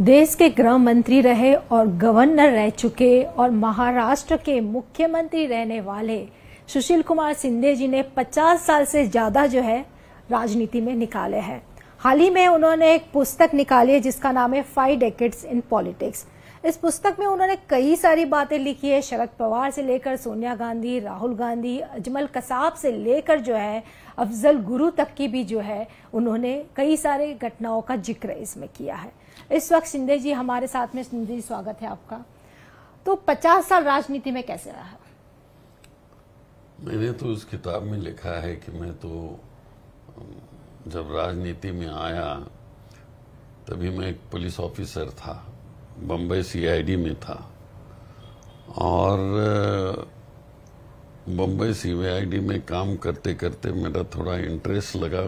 देश के गृह मंत्री रहे और गवर्नर रह चुके और महाराष्ट्र के मुख्यमंत्री रहने वाले सुशील कुमार शिंदे जी ने 50 साल से ज्यादा जो है राजनीति में निकाले हैं। हाल ही में उन्होंने एक पुस्तक निकाली है जिसका नाम है 5 डेकेड्स इन पॉलिटिक्स। इस पुस्तक में उन्होंने कई सारी बातें लिखी है, शरद पवार से लेकर सोनिया गांधी, राहुल गांधी, अजमल कसाब से लेकर जो है अफजल गुरु तक की भी जो है उन्होंने कई सारे घटनाओं का जिक्र इसमें किया है। इस वक्त शिंदे जी हमारे साथ में। शिंदे जी, स्वागत है आपका। तो 50 साल राजनीति में कैसे रहा? मैंने तो उस किताब में लिखा है कि मैं तो जब राजनीति में आया तभी मैं एक पुलिस ऑफिसर था, बम्बई सीआईडी में था और बम्बई सीआईडी में काम करते करते मेरा थोड़ा इंटरेस्ट लगा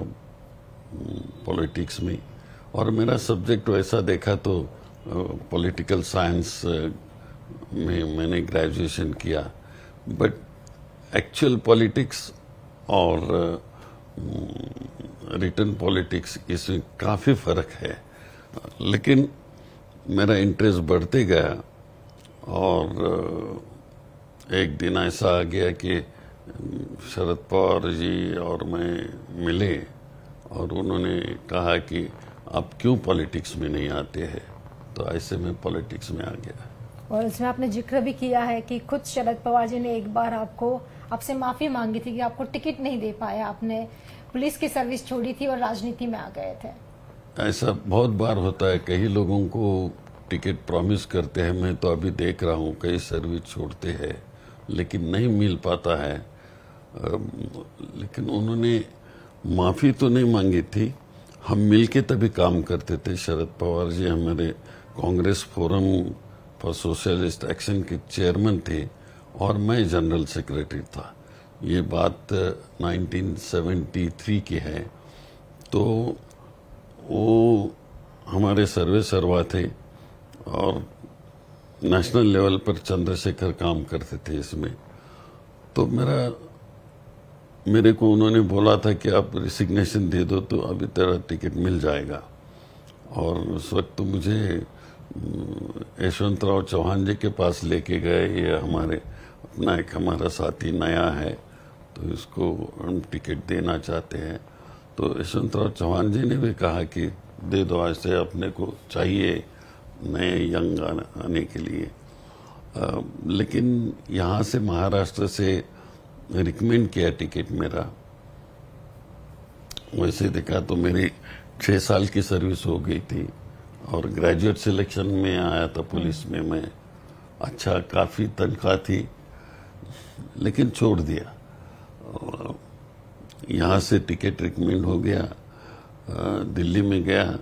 पॉलिटिक्स में और मेरा सब्जेक्ट वैसा देखा तो पॉलिटिकल साइंस में मैंने ग्रेजुएशन किया। बट एक्चुअल पॉलिटिक्स और रिटन पॉलिटिक्स इसमें काफ़ी फर्क है, लेकिन मेरा इंटरेस्ट बढ़ते गया और एक दिन ऐसा आ गया कि शरद पवार जी और मैं मिले और उन्होंने कहा कि आप क्यों पॉलिटिक्स में नहीं आते हैं, तो ऐसे में पॉलिटिक्स में आ गया। और इसमें आपने जिक्र भी किया है कि खुद शरद पवार जी ने एक बार आपसे माफी मांगी थी कि आपको टिकट नहीं दे पाया, आपने पुलिस की सर्विस छोड़ी थी और राजनीति में आ गए थे। ऐसा बहुत बार होता है, कई लोगों को टिकट प्रॉमिस करते हैं, मैं तो अभी देख रहा हूँ कई सर्विस छोड़ते हैं लेकिन नहीं मिल पाता है। लेकिन उन्होंने माफी तो नहीं मांगी थी, हम मिलके तभी काम करते थे। शरद पवार जी हमारे Congress forum for socialist action के चेयरमैन थे और मैं जनरल सेक्रेटरी था। ये बात 1973 की है। तो वो हमारे सर्वे सर्वा थे और नेशनल लेवल पर चंद्रशेखर काम करते थे इसमें। तो मेरे को उन्होंने बोला था कि आप रिसिग्नेशन दे दो तो अभी तेरा टिकट मिल जाएगा। और उस वक्त तो मुझे यशवंतराव चौहान जी के पास लेके गए, ये हमारा साथी नया है तो इसको हम टिकट देना चाहते हैं। तो यशवंतराव चौहान जी ने भी कहा कि दे दो, ऐसे अपने को चाहिए नए यंग आने के लिए। लेकिन यहाँ से महाराष्ट्र से रिकमेंड किया टिकट मेरा। वैसे देखा तो मेरी 6 साल की सर्विस हो गई थी और ग्रेजुएट सिलेक्शन में आया था पुलिस में मैं। अच्छा काफ़ी तनख्वाह थी लेकिन छोड़ दिया। यहाँ से टिकट रिकमेंड हो गया, दिल्ली में गया,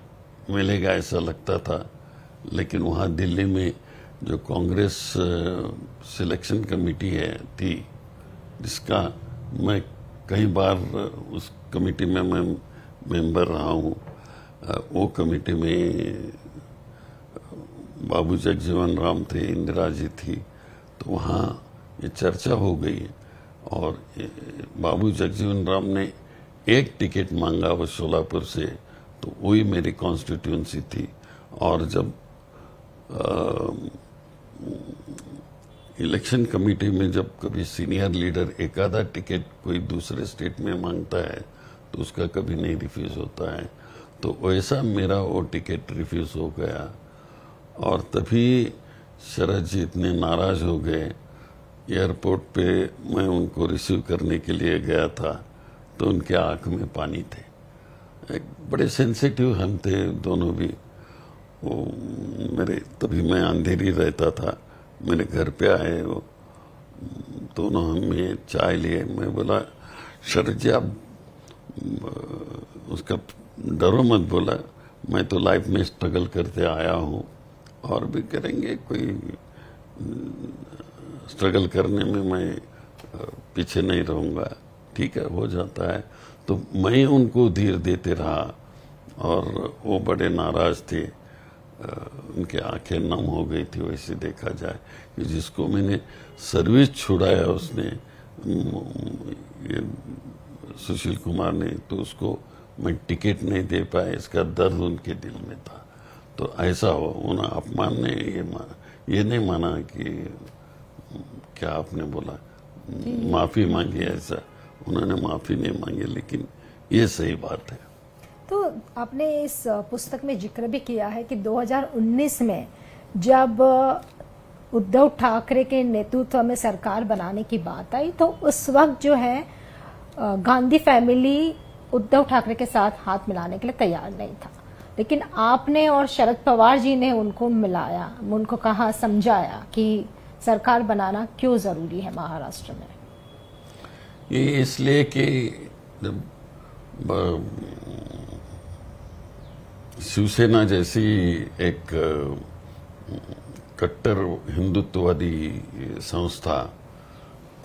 मिलेगा ऐसा लगता था, लेकिन वहाँ दिल्ली में जो कांग्रेस सिलेक्शन कमेटी थी जिसका मैं कई बार उस कमेटी में मैं मेंबर रहा हूँ, वो कमेटी में बाबू जगजीवन राम थे, इंदिरा जी थी। तो वहाँ ये चर्चा हो गई और बाबू जगजीवन राम ने एक टिकट मांगा वो सोलापुर से, तो वही मेरी कॉन्स्टिट्यूंसी थी। और जब इलेक्शन कमेटी में जब कभी सीनियर लीडर एक आधा टिकट कोई दूसरे स्टेट में मांगता है तो उसका कभी नहीं रिफ्यूज होता है। तो वैसा मेरा वो टिकट रिफ्यूज हो गया और तभी शरद जी इतने नाराज हो गए। एयरपोर्ट पे मैं उनको रिसीव करने के लिए गया था तो उनके आंख में पानी थे। एक बड़े सेंसिटिव हम थे दोनों भी। वो तभी मैं अंधेरी रहता था, मेरे घर पे आए वो दोनों, हमें चाय लिए। मैं बोला शरद जी आप उसका डरो मत, बोला मैं तो लाइफ में स्ट्रगल करते आया हूँ और भी करेंगे, कोई स्ट्रगल करने में मैं पीछे नहीं रहूँगा, ठीक है हो जाता है। तो मैं उनको धीर देते रहा और वो बड़े नाराज थे, उनके आंखें नम हो गई थी। वैसे देखा जाए कि जिसको मैंने सर्विस छुड़ाया उसने सुशील कुमार ने, तो उसको मैं टिकट नहीं दे पाया, इसका दर्द उनके दिल में था। तो ऐसा हो, उन्हें अपमान ने ये नहीं माना कि क्या आपने बोला माफी मांगी, ऐसा उन्होंने माफी नहीं मांगी, लेकिन ये सही बात है। तो आपने इस पुस्तक में जिक्र भी किया है कि 2019 में जब उद्धव ठाकरे के नेतृत्व में सरकार बनाने की बात आई तो उस वक्त जो है गांधी फैमिली उद्धव ठाकरे के साथ हाथ मिलाने के लिए तैयार नहीं था, लेकिन आपने और शरद पवार जी ने उनको मिलाया, उनको कहा, समझाया कि सरकार बनाना क्यों जरूरी है महाराष्ट्र में। ये इसलिए कि जब शिवसेना जैसी एक कट्टर हिंदुत्ववादी संस्था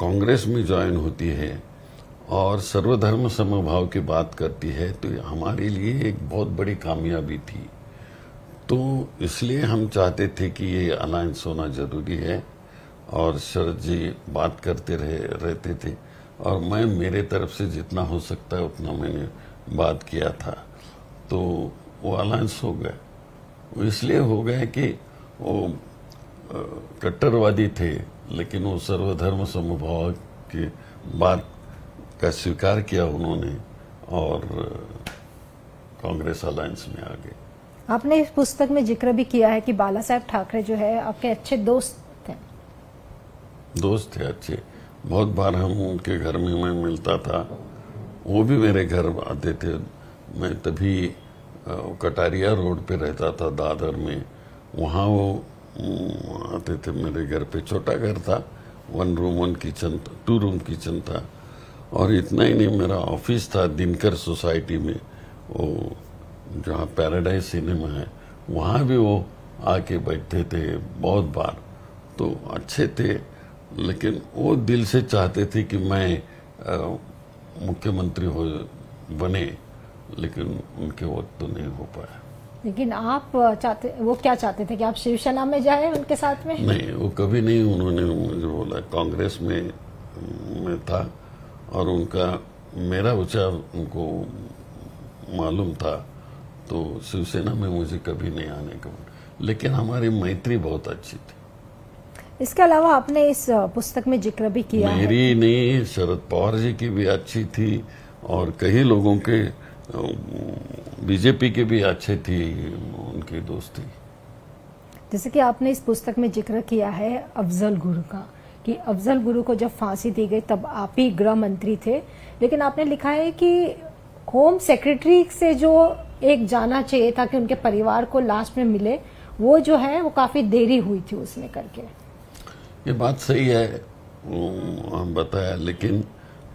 कांग्रेस में ज्वाइन होती है और सर्वधर्म समभाव की बात करती है, तो हमारे लिए एक बहुत बड़ी कामयाबी थी। तो इसलिए हम चाहते थे कि ये अलायंस होना जरूरी है, और शरद जी बात करते रहते थे, और मैं मेरे तरफ से जितना हो सकता है उतना मैंने बात किया था, तो वो अलायंस हो गया। वो इसलिए हो गया कि वो कट्टरवादी थे, लेकिन वो सर्वधर्म समभाव की बात का स्वीकार किया उन्होंने और कांग्रेस अलायंस में आ गए। आपने इस पुस्तक में जिक्र भी किया है कि बाला साहेब ठाकरे जो है आपके अच्छे दोस्त थे। दोस्त थे अच्छे, बहुत बार हम उनके घर में मैं मिलता था, वो भी मेरे घर आते थे। मैं तभी कटारिया रोड पे रहता था दादर में, वहाँ वो आते थे मेरे घर पे। छोटा घर था, 1 रूम 1 किचन, 2 रूम किचन था, और इतना ही नहीं, मेरा ऑफिस था दिनकर सोसाइटी में, वो जहाँ पैराडाइज सिनेमा है वहाँ भी वो आके बैठते थे बहुत बार। तो अच्छे थे, लेकिन वो दिल से चाहते थे कि मैं मुख्यमंत्री बने, लेकिन उनके वक्त तो नहीं हो पाया। लेकिन आप चाहते, वो क्या चाहते थे कि आप शिवसेना में जाएं उनके साथ में? नहीं, वो कभी नहीं उन्होंने मुझे बोला। कांग्रेस में मैं था और उनका मेरा विचार उनको मालूम था, तो शिवसेना में मुझे कभी नहीं आने का, लेकिन हमारी मैत्री बहुत अच्छी थी। इसके अलावा आपने इस पुस्तक में जिक्र भी किया है, मेरी नहीं, शरद पवार जी की भी अच्छी थी, और कई लोगों के, बीजेपी के भी अच्छे थी उनकी दोस्ती। जैसे कि आपने इस पुस्तक में जिक्र किया है अफजल गुरु का, कि अफजल गुरु को जब फांसी दी गई तब आप ही गृह मंत्री थे, लेकिन आपने लिखा है कि होम सेक्रेटरी से जो एक जाना चाहिए था कि उनके परिवार को लास्ट में मिले, वो जो है वो काफी देरी हुई थी उसमें करके। ये बात सही है, हम बताया, लेकिन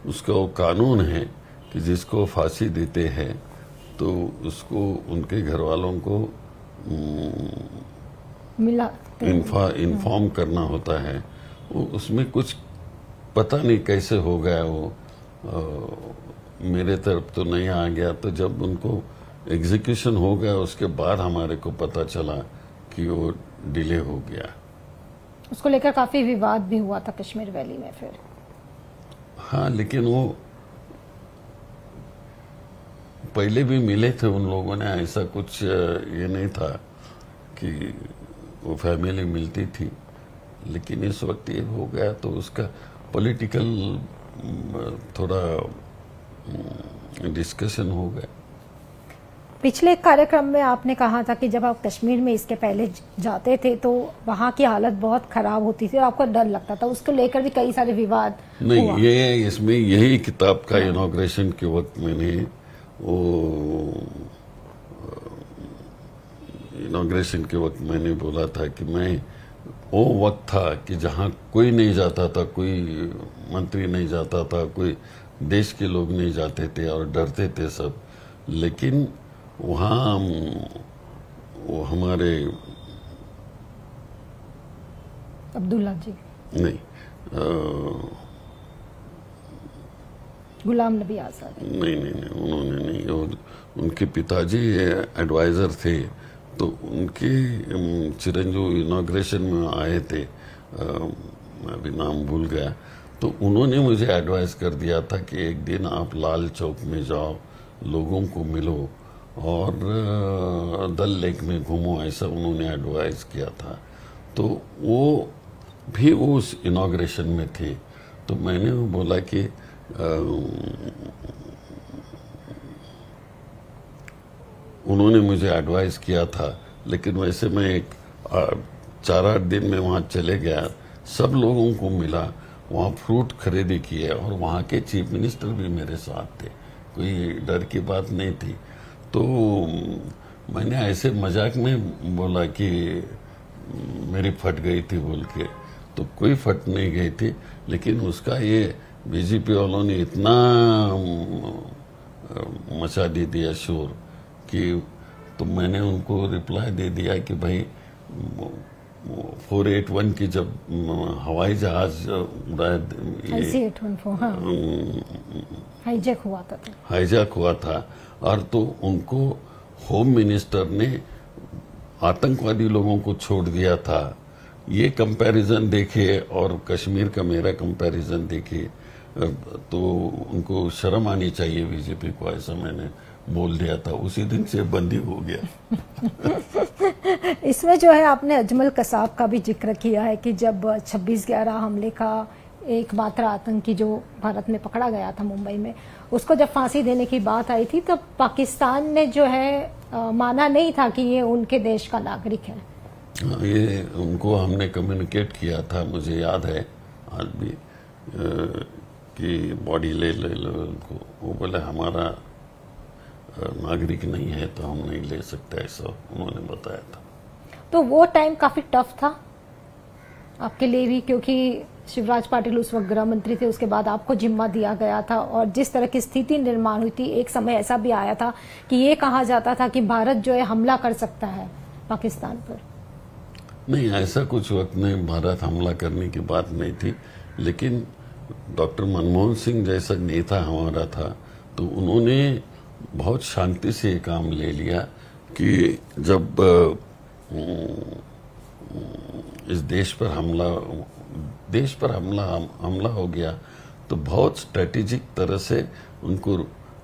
उसका वो कानून है कि जिसको फांसी देते हैं तो उसको उनके घर वालों को मिला इन्फॉर्म करना होता है। वो उसमें कुछ पता नहीं कैसे हो गया, वो मेरे तरफ तो नहीं आ गया। तो जब उनको एग्जीक्यूशन हो गया उसके बाद हमारे को पता चला कि वो डिले हो गया। उसको लेकर काफी विवाद भी हुआ था कश्मीर वैली में फिर। हाँ, लेकिन वो पहले भी मिले थे उन लोगों ने, ऐसा कुछ ये नहीं था कि वो फैमिली मिलती थी, लेकिन इस वक्त ये हो गया तो उसका पॉलिटिकल थोड़ा डिस्कशन हो गया। पिछले कार्यक्रम में आपने कहा था कि जब आप कश्मीर में इसके पहले जाते थे तो वहाँ की हालत बहुत खराब होती थी और आपको डर लगता था, उसको लेकर भी कई सारे विवाद नहीं हुआ। ये इसमें यही किताब का इनॉग्रेशन के वक्त मैंने वो इनॉग्रेशन के वक्त मैंने बोला था कि मैं वो वक्त था कि जहाँ कोई नहीं जाता था, कोई मंत्री नहीं जाता था, कोई देश के लोग नहीं जाते थे और डरते थे सब, लेकिन वहाँ वो हमारे अब्दुल्ला जी नहीं गुलाम नबी आजाद नहीं, उन्होंने नहीं, उनके पिताजी एडवाइजर थे, तो उनके चिरंजीव इनॉग्रेशन में आए थे, मैं अभी नाम भूल गया, तो उन्होंने मुझे एडवाइस कर दिया था कि एक दिन आप लाल चौक में जाओ, लोगों को मिलो और दल लेक में घूमो, ऐसा उन्होंने एडवाइस किया था। तो वो भी उस इनॉग्रेशन में थे। तो मैंने वो बोला कि उन्होंने मुझे एडवाइस किया था, लेकिन वैसे मैं एक 4-8 दिन में वहाँ चले गया, सब लोगों को मिला, वहाँ फ्रूट खरीदी किए और वहाँ के चीफ मिनिस्टर भी मेरे साथ थे, कोई डर की बात नहीं थी। तो मैंने ऐसे मजाक में बोला कि मेरी फट गई थी बोल के, तो कोई फट नहीं गई थी, लेकिन उसका ये बीजेपी वालों ने इतना मचा दे दिया शोर कि तो मैंने उनको रिप्लाई दे दिया कि भाई 481 की जब हवाई जहाज उड़ाया, हाईजैक हुआ था और तो उनको होम मिनिस्टर ने आतंकवादी लोगों को छोड़ दिया था। ये कंपैरिजन देखे और कश्मीर का मेरा कंपैरिजन देखे तो उनको शर्म आनी चाहिए बीजेपी को, ऐसा मैंने बोल दिया था। उसी दिन से बंदी हो गया। इसमें जो है आपने अजमल कसाब का भी जिक्र किया है कि जब 26/11 हमले का एकमात्र आतंकी जो भारत में पकड़ा गया था मुंबई में, उसको जब फांसी देने की बात आई थी तब पाकिस्तान ने जो है माना नहीं था कि ये उनके देश का नागरिक है। ये उनको हमने कम्युनिकेट किया था, मुझे याद है आज भी, कि बॉडी ले उनको। वो बोले हमारा नागरिक नहीं है तो हम नहीं ले सकते, ऐसा उन्होंने बताया था। तो वो टाइम काफी टफ था आपके लिए भी, क्योंकि शिवराज पाटिल उस वक्त गृह मंत्री थे, उसके बाद आपको जिम्मा दिया गया था और जिस तरह की स्थिति निर्माण हुई थी, एक समय ऐसा भी आया था कि ये कहा जाता था कि भारत जो है हमला कर सकता है पाकिस्तान पर। नहीं, ऐसा कुछ वक्त में भारत हमला करने की बात नहीं थी, लेकिन डॉक्टर मनमोहन सिंह जैसा नेता हमारा था तो उन्होंने बहुत शांति से ये काम ले लिया कि जब इस देश पर हमला हो गया तो बहुत स्ट्रेटेजिक तरह से उनको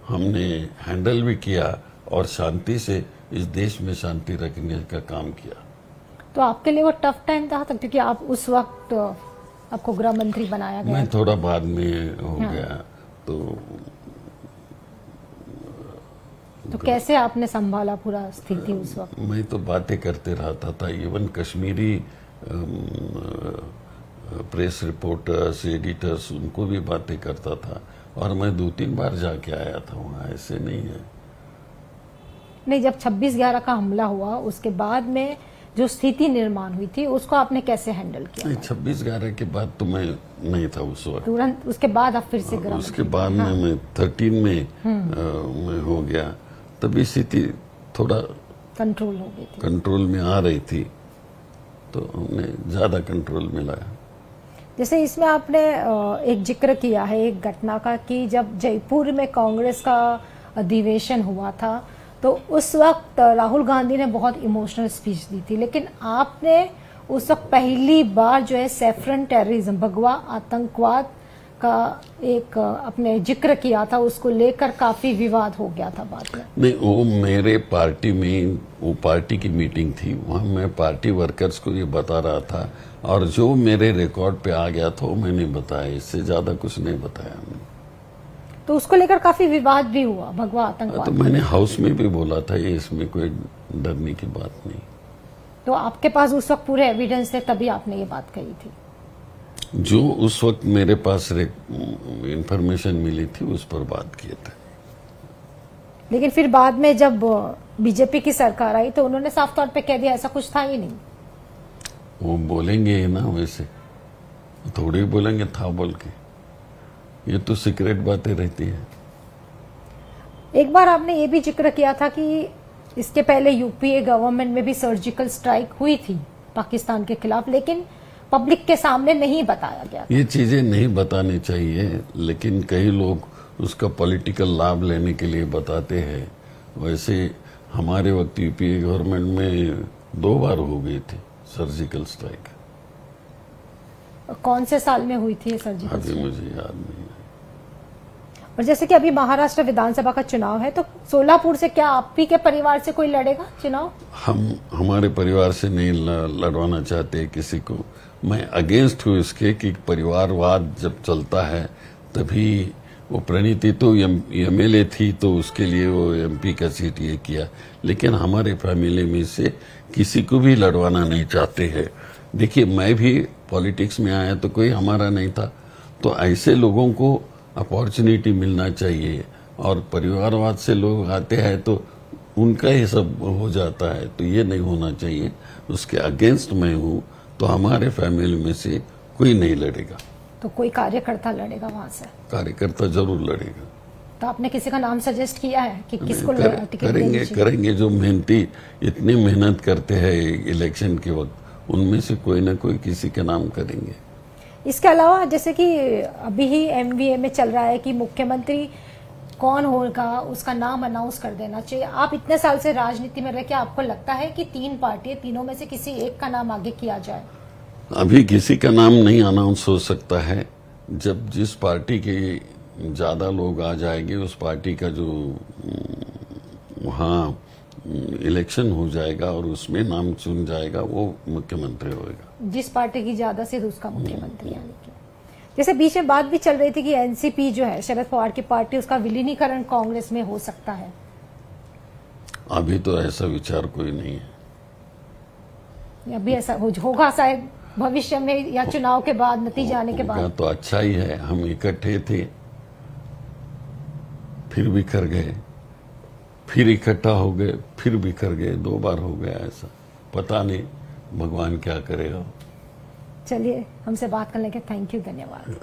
हमने हैंडल भी किया और शांति से इस देश में शांति रखने का काम किया। तो आपके लिए वो टफ टाइम था क्योंकि आप उस वक्त आपको गृह मंत्री बनाया गया? मैं थोड़ा बाद में हो गया। तो कैसे आपने संभाला पूरा स्थिति उस वक्त? मैं तो बातें करते रहता था, even Kashmiri press reporters, editors, उनको भी बातें करता था और मैं 2-3 बार जाके आया था वहाँ, ऐसे नहीं है। नहीं, जब 26/11 का हमला हुआ उसके बाद में जो स्थिति निर्माण हुई थी उसको आपने कैसे हैंडल किया? नहीं, 26/11 के बाद तो मैं नहीं था उस वक्त, तुरंत उसके बाद आप फिर से गृह उसके बाद में मैं 13 में मैं हो गया, तभी स्थिति थोड़ा कंट्रोल हो गई थी, कंट्रोल में आ रही थी, तो हमने ज्यादा कंट्रोल में लाया। जैसे इसमें आपने एक जिक्र किया है एक घटना का कि जब जयपुर में कांग्रेस का अधिवेशन हुआ था तो उस वक्त राहुल गांधी ने बहुत इमोशनल स्पीच दी थी, लेकिन आपने उस वक्त पहली बार जो है सैफरन टेररिज्म, भगवा आतंकवाद का एक अपने जिक्र किया था, उसको लेकर काफी विवाद हो गया था बाद में। नहीं, वो मेरे पार्टी में, वो पार्टी की मीटिंग थी, वहाँ मैं पार्टी वर्कर्स को ये बता रहा था और जो मेरे रिकॉर्ड पे आ गया था वो मैंने बताया, इससे ज्यादा कुछ नहीं बताया हमने। तो उसको लेकर काफी विवाद भी हुआ, भगवा आतंकवाद। तो मैंने हाउस में भी बोला था, ये इसमें कोई डरने की बात नहीं। तो आपके पास उस वक्त पूरे एविडेंस थे तभी आपने ये बात कही थी? जो उस वक्त मेरे पास इंफॉर्मेशन मिली थी उस पर बात किए थे। लेकिन फिर बाद में जब बीजेपी की सरकार आई तो उन्होंने साफ तौर पे कह दिया ऐसा कुछ था ही नहीं। वो बोलेंगे ना, वैसे थोड़ी बोलेंगे था बोल के, ये तो सीक्रेट बातें रहती है। एक बार आपने ये भी जिक्र किया था कि इसके पहले यूपीए गवर्नमेंट में भी सर्जिकल स्ट्राइक हुई थी पाकिस्तान के खिलाफ, लेकिन पब्लिक के सामने नहीं बताया गया था। ये चीजें नहीं बतानी चाहिए, लेकिन कई लोग उसका पॉलिटिकल लाभ लेने के लिए बताते हैं। वैसे हमारे वक्त यूपीए गवर्नमेंट में 2 बार हो गई थी सर्जिकल स्ट्राइक। कौन से साल में हुई थी ये सर्जिकल अभी स्ट्राइक? मुझे याद नहीं है। और जैसे कि अभी महाराष्ट्र विधानसभा का चुनाव है, तो सोलापुर से क्या आप ही के परिवार से कोई लड़ेगा चुनाव? हम हमारे परिवार से नहीं लड़वाना चाहते किसी को। मैं अगेंस्ट हूँ इसके कि परिवारवाद जब चलता है तभी वो प्रणीति तो एमएलए थी तो उसके लिए वो एमपी का सीट ये किया, लेकिन हमारे फैमिली में से किसी को भी लड़वाना नहीं चाहते हैं। देखिए, मैं भी पॉलिटिक्स में आया तो कोई हमारा नहीं था, तो ऐसे लोगों को अपॉर्चुनिटी मिलना चाहिए। और परिवारवाद से लोग आते हैं तो उनका ही सब हो जाता है, तो ये नहीं होना चाहिए। उसके अगेंस्ट मैं हूँ, तो हमारे फैमिली में से कोई नहीं लड़ेगा। तो कोई कार्यकर्ता लड़ेगा वहां से? कार्यकर्ता जरूर लड़ेगा। तो आपने किसी का नाम सजेस्ट किया है कि किसको टिकट करेंगे जो मेहनती इतनी मेहनत करते हैं इलेक्शन के वक्त, उनमें से कोई ना कोई किसी का नाम करेंगे। इसके अलावा जैसे कि अभी ही एमवीए में चल रहा है कि मुख्यमंत्री कौन होगा उसका नाम अनाउंस कर देना चाहिए। आप इतने साल से राजनीति में रह के आपको लगता है कि तीन पार्टी, तीनों में से किसी एक का नाम आगे किया जाए? अभी किसी का नाम नहीं अनाउंस हो सकता है। जब जिस पार्टी के ज्यादा लोग आ जाएंगे उस पार्टी का जो वहाँ इलेक्शन हो जाएगा और उसमें नाम चुन जाएगा वो मुख्यमंत्री होगा। जिस पार्टी की ज्यादा से उसका मुख्यमंत्री। यानी कि जैसे बीच में बात भी चल रही थी कि एनसीपी जो है शरद पवार की पार्टी, उसका विलीनीकरण कांग्रेस में हो सकता है। अभी तो ऐसा विचार कोई नहीं है। अभी ऐसा होगा शायद भविष्य में या चुनाव के बाद, नतीजे आने के बाद? तो अच्छा ही है। हम इकट्ठे थे, फिर बिखर गए, फिर इकट्ठा हो गए, फिर बिखर गए, 2 बार हो गया ऐसा। पता नहीं भगवान क्या करेगा। चलिए, हमसे बात करने के थैंक यू, धन्यवाद।